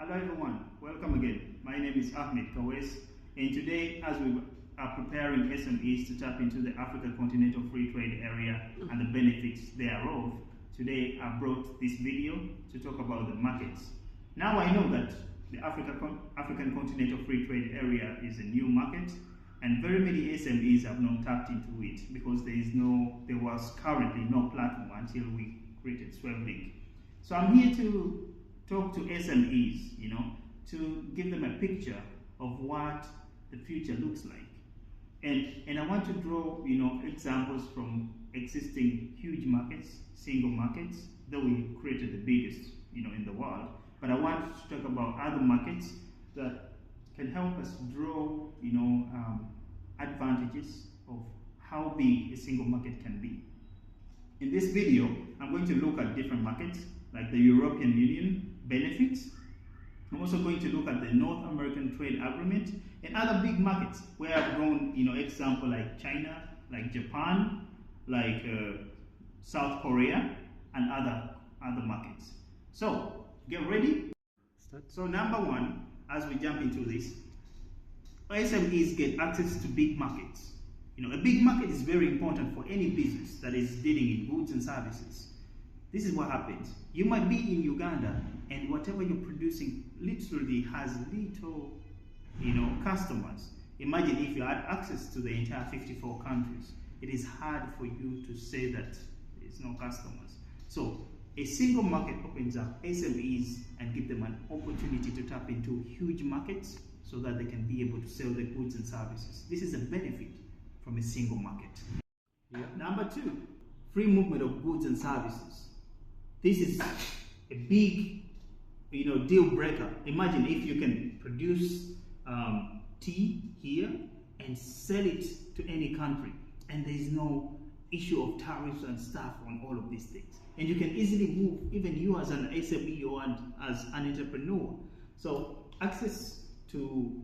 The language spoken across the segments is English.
Hello everyone, welcome again. My name is Ahmed Kawes, and today as we are preparing SMEs to tap into the African Continental Free Trade Area and the benefits thereof, today I brought this video to talk about the markets. Now I know that the African Continental Free Trade Area is a new market, and very many SMEs have not tapped into it because there was currently no platform until we created SwevLink. So I'm here to talk to SMEs, to give them a picture of what the future looks like. And I want to draw, examples from existing huge markets, single markets, though we created the biggest, in the world. But I want to talk about other markets that can help us draw, advantages of how big a single market can be. In this video, I'm going to look at different markets, like the European Union benefits. I'm also going to look at the North American Trade Agreement and other big markets where I've drawn, example like China, like Japan, like South Korea, and other markets. So get ready. So number one, as we jump into this, SMEs get access to big markets. A big market is very important for any business that is dealing in goods and services. This is what happens. You might be in Uganda and whatever you're producing literally has little, customers. Imagine if you had access to the entire 54 countries. It is hard for you to say that there's no customers. So a single market opens up SMEs and give them an opportunity to tap into huge markets so that they can be able to sell their goods and services. This is a benefit from a single market. Yeah. Number two, free movement of goods and services. This is a big, deal breaker. Imagine if you can produce tea here and sell it to any country, and there is no issue of tariffs and stuff on all of these things. And you can easily move, even you as an SME or as an entrepreneur. So access to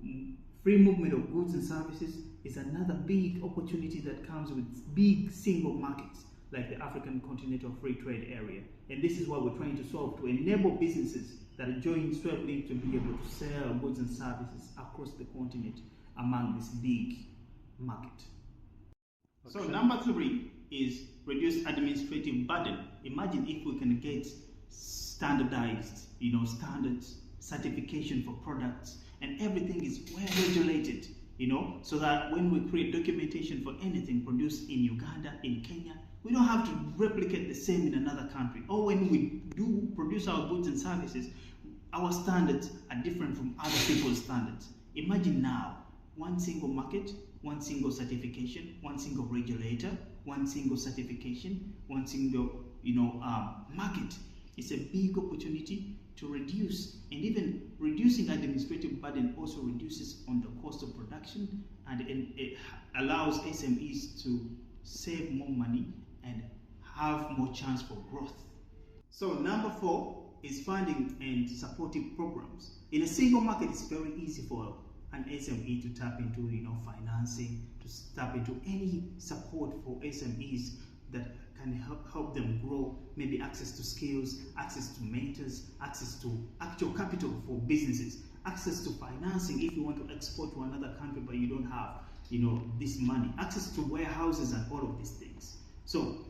free movement of goods and services is another big opportunity that comes with big single markets like the African Continental Free Trade Area. And this is what we're trying to solve, to enable businesses that are joining SwevLink to be able to sell goods and services across the continent among this big market. Okay. So number three is reduce administrative burden. Imagine if we can get standardized, standard certification for products, and everything is well regulated, so that when we create documentation for anything produced in Uganda, in Kenya, we don't have to replicate the same in another country. Or when we do produce our goods and services, our standards are different from other people's standards. Imagine now, one single market, one single certification, one single regulator, one single certification, one single, market. It's a big opportunity to reduce, and even reducing administrative burden also reduces on the cost of production, and it allows SMEs to save more money and have more chance for growth. So number four is funding and supportive programs. In a single market, it's very easy for an SME to tap into, financing, to tap into any support for SMEs that can help them grow, maybe access to skills, access to mentors, access to actual capital for businesses, access to financing if you want to export to another country but you don't have, this money, access to warehouses and all of these things. So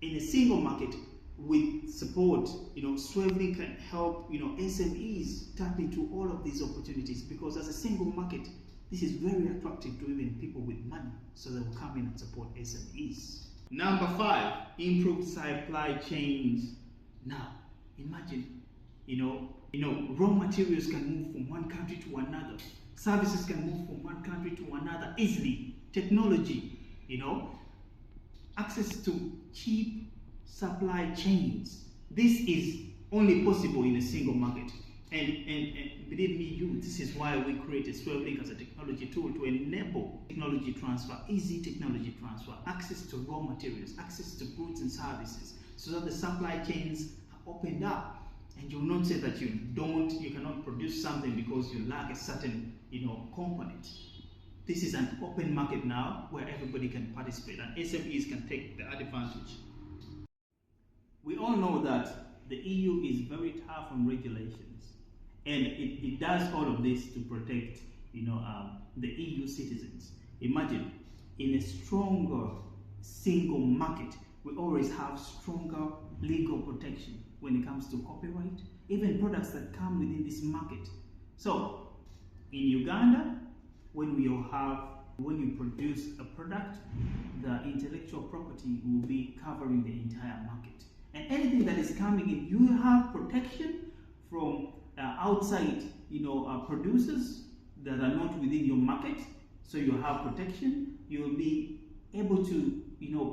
in a single market with support, SwevLink can help, SMEs tap into all of these opportunities, because as a single market, this is very attractive to even people with money, so they will come in and support SMEs. Number five, improve supply chains. Now, imagine, raw materials can move from one country to another. Services can move from one country to another easily. Technology, access to cheap supply chains. This is only possible in a single market. And believe me, this is why we created SwevLink as a technology tool to enable technology transfer, easy technology transfer, access to raw materials, access to goods and services, so that the supply chains are opened up. And you'll not say that you cannot produce something because you lack a certain, component. This is an open market now where everybody can participate, and SMEs can take the advantage. We all know that the EU is very tough on regulations. And it does all of this to protect, the EU citizens. Imagine, in a stronger single market, we always have stronger legal protection when it comes to copyright, even products that come within this market. So, in Uganda, when you produce a product, the intellectual property will be covering the entire market. And anything that is coming in, you have protection from outside, producers that are not within your market. So you have protection. You will be able to,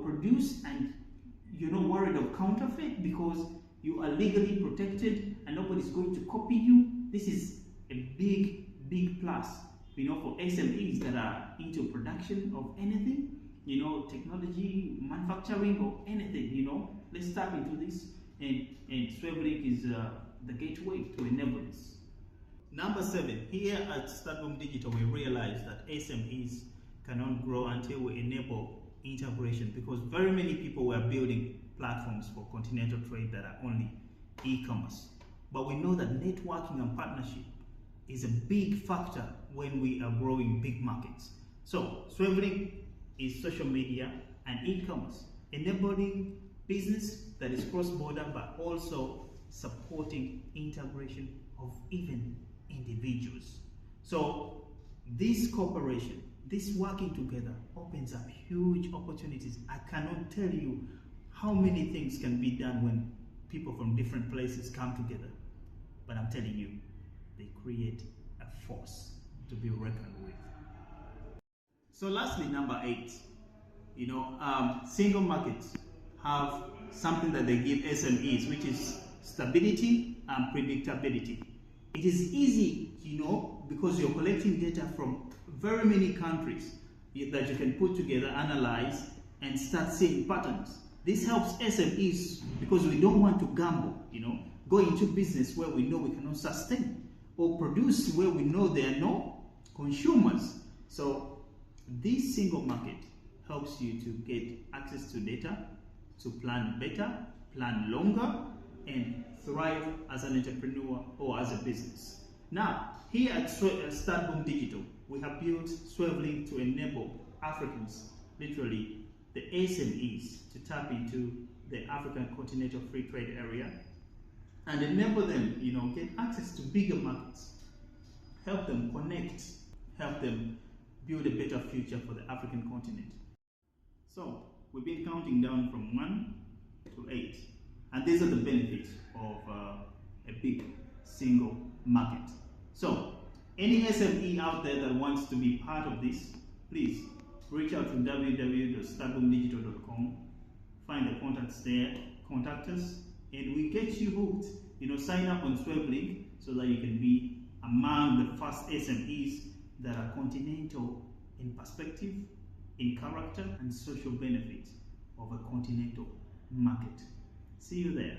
produce, and you're not worried of counterfeit because you are legally protected and nobody's going to copy you. This is a big plus, for SMEs that are into production of anything, technology, manufacturing, or anything. Let's tap into this, and SweveLink is the gateway to enable this. Number 7, here at StartBoom Digital, we realize that SMEs cannot grow until we enable integration, because very many people were building platforms for continental trade that are only e-commerce. But we know that networking and partnership is a big factor when we are growing big markets. So SweveLink is social media and e-commerce, enabling business that is cross-border, but also supporting integration of even individuals. So this cooperation, this working together, opens up huge opportunities. I cannot tell you how many things can be done when people from different places come together, but I'm telling you, they create a force to be reckoned with. So lastly, number 8, single markets have something that they give SMEs, which is stability and predictability. It is easy, because you're collecting data from very many countries that you can put together, analyze, and start seeing patterns. This helps SMEs because we don't want to gamble, go into business where we know we cannot sustain, or produce where we know there are no consumers. So this single market helps you to get access to data, to plan better, plan longer, and thrive as an entrepreneur or as a business. Now, here at StartBoom Digital, we have built SweveLink to enable Africans, literally the SMEs, to tap into the African Continental Free Trade Area and enable them, get access to bigger markets, help them connect, help them build a better future for the African continent. So, we've been counting down from 1 to 8, and these are the benefits of a big single market. So, any SME out there that wants to be part of this, please reach out to www.startboomdigital.com, find the contacts there, contact us, and we get you hooked. Sign up on SweveLink so that you can be among the first SMEs that are continental in perspective, in character, and social benefits of a continental market. See you there.